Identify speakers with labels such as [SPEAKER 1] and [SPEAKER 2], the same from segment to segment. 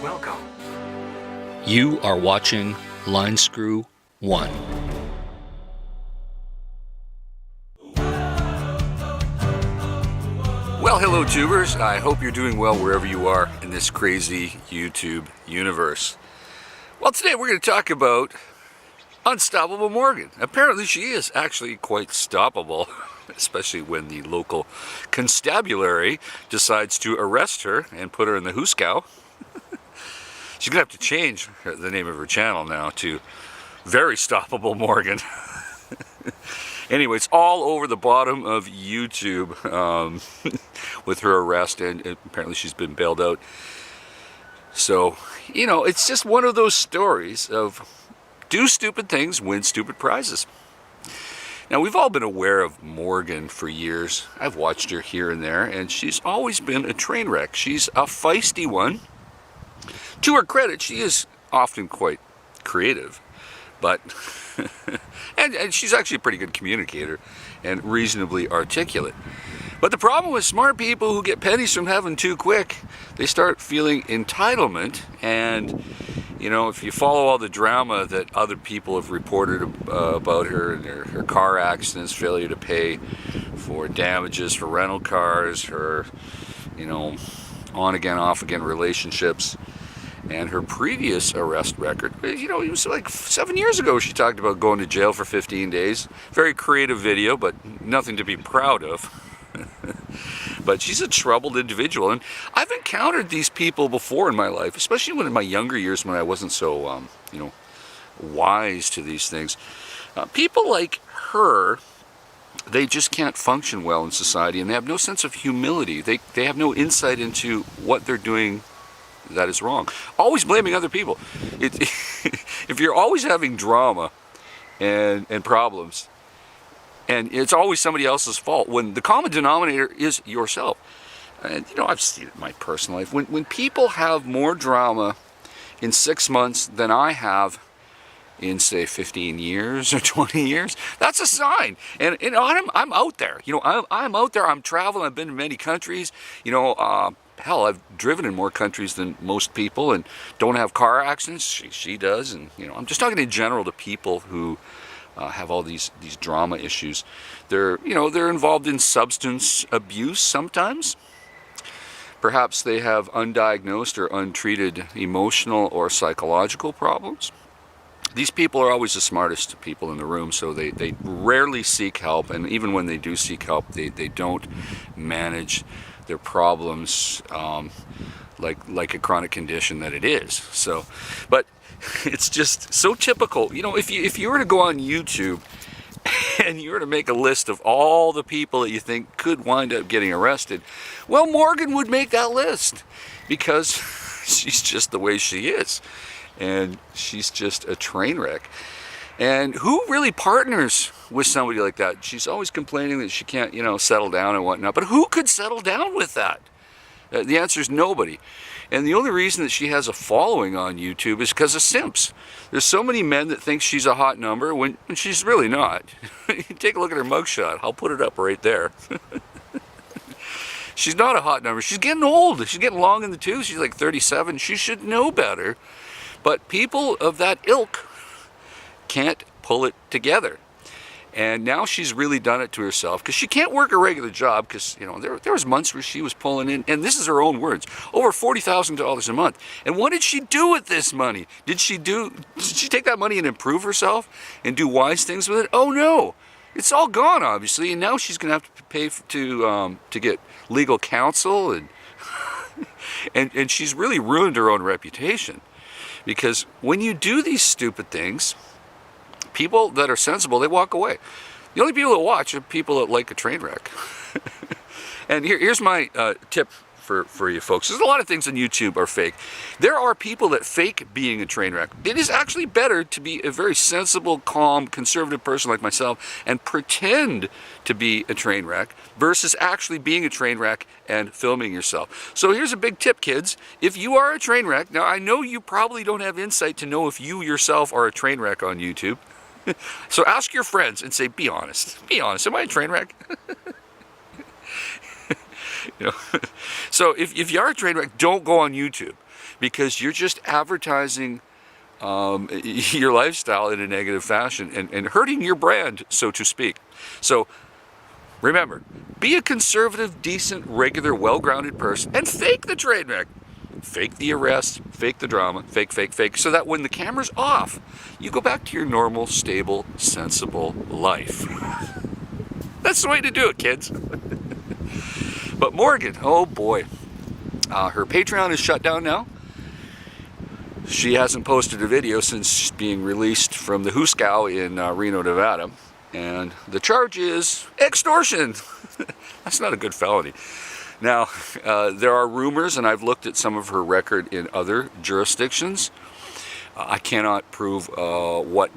[SPEAKER 1] Welcome.
[SPEAKER 2] You are watching Line Screw 1.
[SPEAKER 1] Well, hello tubers. I hope you're doing well wherever you are in this crazy YouTube universe. Well, today we're going to talk about Unstoppable Morgan. Apparently she is actually quite stoppable, especially when the local constabulary decides to arrest her and put her in the hoosegow. She's going to have to change the name of her channel now to Very Stoppable Morgan. Anyway, it's all over the bottom of YouTube with her arrest, and apparently she's been bailed out. So, you know, it's just one of those stories of do stupid things, win stupid prizes. Now, we've all been aware of Morgan for years. I've watched her here and there, and she's always been a train wreck. She's a feisty one. To her credit, she is often quite creative, but and she's actually a pretty good communicator and reasonably articulate. But the problem with smart people who get pennies from heaven too quick, they start feeling entitlement. And you know, if you follow all the drama that other people have reported about her and her car accidents, failure to pay for damages for rental cars, her, you know, on again, off again relationships, and her previous arrest record, you know, it was like 7 years ago she talked about going to jail for 15 days. Very creative video, but nothing to be proud of. But she's a troubled individual, and I've encountered these people before in my life, especially when in my younger years when I wasn't so, you know, wise to these things. People like her, they just can't function well in society, and they have no sense of humility. They have no insight into what they're doing that is wrong. Always blaming other people. If you're always having drama and problems, and it's always somebody else's fault, when the common denominator is yourself. And you know, I've seen it in my personal life. When people have more drama in 6 months than I have in, say, 15 years or 20 years, that's a sign. And I'm out there. You know, I'm out there. I'm traveling. I've been to many countries. You know, hell, I've driven in more countries than most people and don't have car accidents. She does. And, you know, I'm just talking in general to people who have all these drama issues. They're involved in substance abuse sometimes. Perhaps they have undiagnosed or untreated emotional or psychological problems. These people are always the smartest people in the room, so they rarely seek help, and even when they do seek help, they don't manage their problems like a chronic condition that it is. So, but it's just so typical. You know, if you were to go on YouTube and you were to make a list of all the people that you think could wind up getting arrested, well, Morgan would make that list because she's just the way she is. And she's just a train wreck. And who really partners with somebody like that? She's always complaining that she can't, you know, settle down and whatnot. But who could settle down with that? The answer is nobody. And the only reason that she has a following on YouTube is because of simps. There's so many men that think she's a hot number when she's really not. Take a look at her mugshot. I'll put it up right there. She's not a hot number. She's getting old. She's getting long in the tooth. She's like 37. She should know better. But people of that ilk can't pull it together. And now she's really done it to herself because she can't work a regular job because, you know, there was months where she was pulling in, and this is her own words, over $40,000 a month. And what did she do with this money? Did she take that money and improve herself and do wise things with it? Oh no, it's all gone obviously, and now she's going to have to pay to get legal counsel, and she's really ruined her own reputation. Because when you do these stupid things, people that are sensible, they walk away. The only people that watch are people that like a train wreck. And here's my tip for you folks. There's a lot of things on YouTube are fake. There are people that fake being a train wreck. It is actually better to be a very sensible, calm, conservative person like myself and pretend to be a train wreck versus actually being a train wreck and filming yourself. So here's a big tip, kids. If you are a train wreck, now I know you probably don't have insight to know if you yourself are a train wreck on YouTube. So ask your friends and say, be honest. Be honest. Am I a train wreck? You know, so if you are a train wreck, don't go on YouTube, because you're just advertising your lifestyle in a negative fashion and hurting your brand, so to speak. So remember, be a conservative, decent, regular, well-grounded person and fake the train wreck. Fake the arrest, fake the drama, fake, so that when the camera's off, you go back to your normal, stable, sensible life. That's the way to do it, kids. But Morgan, oh boy, her Patreon is shut down now. She hasn't posted a video since being released from the Huskow in Reno, Nevada. And the charge is extortion. That's not a good felony. Now, there are rumors, and I've looked at some of her record in other jurisdictions. I cannot prove what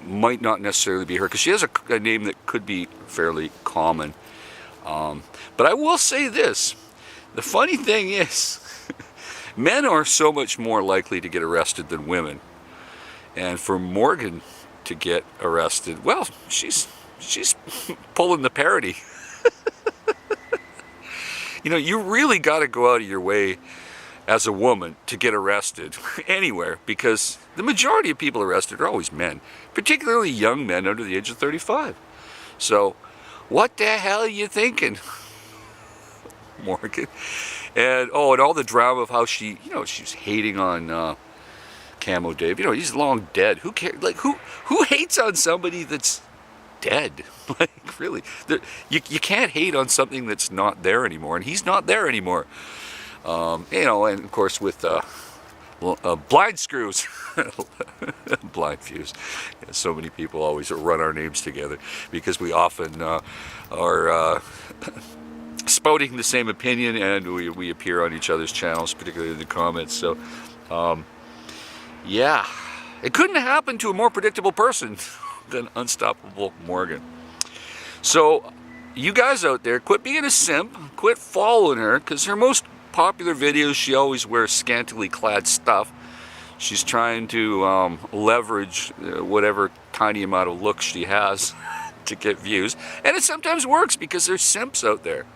[SPEAKER 1] might not necessarily be her, because she has a name that could be fairly common. But I will say this. The funny thing is, men are so much more likely to get arrested than women. And for Morgan to get arrested, well, she's pulling the parody. You know, you really got to go out of your way as a woman to get arrested anywhere, because the majority of people arrested are always men, particularly young men under the age of 35. So, what the hell are you thinking, Morgan? And all the drama of how she, she's hating on Camo Dave. You know, he's long dead. Who cares? Like, who hates on somebody that's dead? Like, really, you can't hate on something that's not there anymore, and he's not there anymore. And of course with blind screws, blind fuse. Yeah, so many people always run our names together because we often are spouting the same opinion, and we appear on each other's channels, particularly in the comments. So, yeah, it couldn't happen to a more predictable person than Unstoppable Morgan. So, you guys out there, quit being a simp, quit following her, because her most popular videos, she always wears scantily clad stuff. She's trying to leverage whatever tiny amount of looks she has to get views, and it sometimes works because there's simps out there.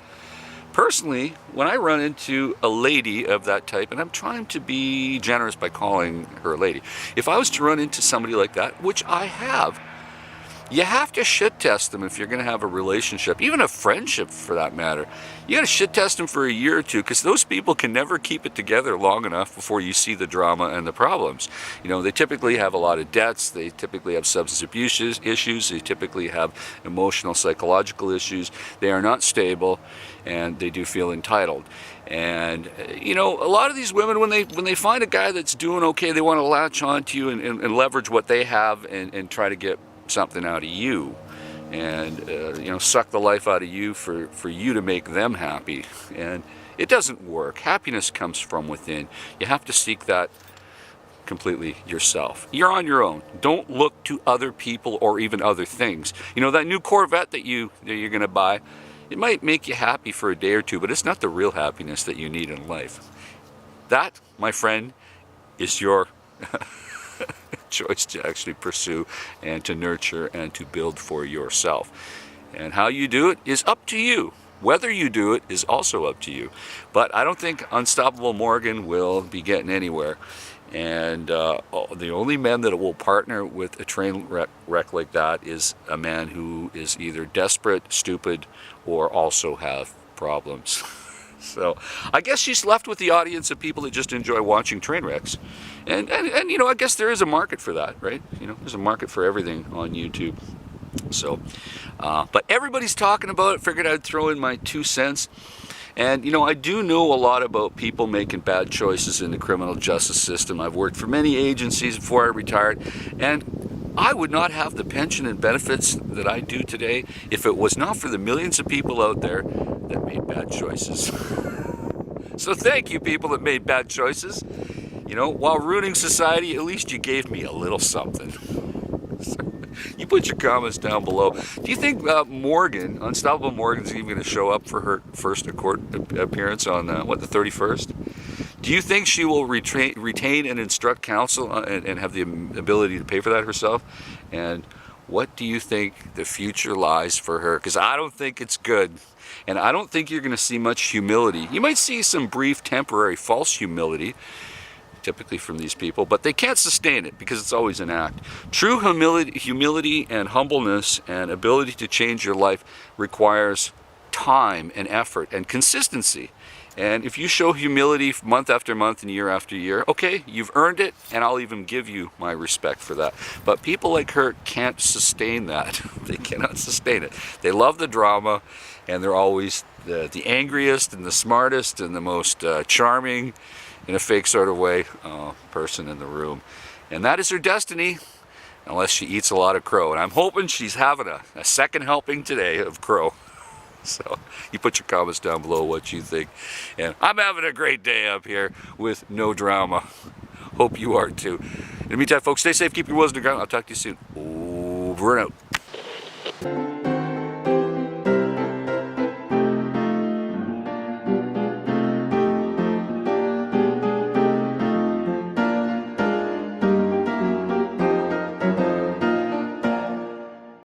[SPEAKER 1] Personally, when I run into a lady of that type, and I'm trying to be generous by calling her a lady, if I was to run into somebody like that, which I have, you have to shit test them if you're going to have a relationship, even a friendship for that matter. You got to shit test them for a year or two, because those people can never keep it together long enough before you see the drama and the problems. You know, they typically have a lot of debts, they typically have substance abuse issues, they typically have emotional, psychological issues, they are not stable, and they do feel entitled. And a lot of these women, when they find a guy that's doing okay, they want to latch on to you and leverage what they have and try to get something out of you, and suck the life out of you for you to make them happy. And it doesn't work. Happiness comes from within. You have to seek that completely yourself. You're on your own. Don't look to other people or even other things. That new Corvette that you're going to buy, it might make you happy for a day or two, but it's not the real happiness that you need in life. That, my friend, is your choice to actually pursue and to nurture and to build for yourself. And how you do it is up to you. Whether you do it is also up to you. But I don't think Unstoppable Morgan will be getting anywhere. And the only man that will partner with a train wreck like that is a man who is either desperate, stupid, or also have problems. So I guess she's left with the audience of people that just enjoy watching train wrecks. And I guess there is a market for that, right? There's a market for everything on YouTube. So, but everybody's talking about it. Figured I'd throw in my 2 cents. And, I do know a lot about people making bad choices in the criminal justice system. I've worked for many agencies before I retired, and I would not have the pension and benefits that I do today if it was not for the millions of people out there that made bad choices. So thank you, people that made bad choices. While ruining society, at least you gave me a little something. You put your comments down below. Do you think Morgan, Unstoppable Morgan's even going to show up for her first court appearance on, the 31st? Do you think she will retain and instruct counsel and have the ability to pay for that herself? And What do you think the future lies for her? Because I don't think it's good. And I don't think you're going to see much humility. You might see some brief, temporary, false humility, typically from these people, but they can't sustain it because it's always an act. True humility and humbleness and ability to change your life requires time and effort and consistency. And if you show humility month after month and year after year, okay, you've earned it, and I'll even give you my respect for that. But people like her can't sustain that. They cannot sustain it. They love the drama, and they're always the angriest and the smartest and the most charming, in a fake sort of way, person in the room. And that is her destiny, unless she eats a lot of crow. And I'm hoping she's having a second helping today of crow. So you put your comments down below what you think. And I'm having a great day up here with no drama. Hope you are too. In the meantime, folks, stay safe, keep your wheels on the ground. I'll talk to you soon. Over and out.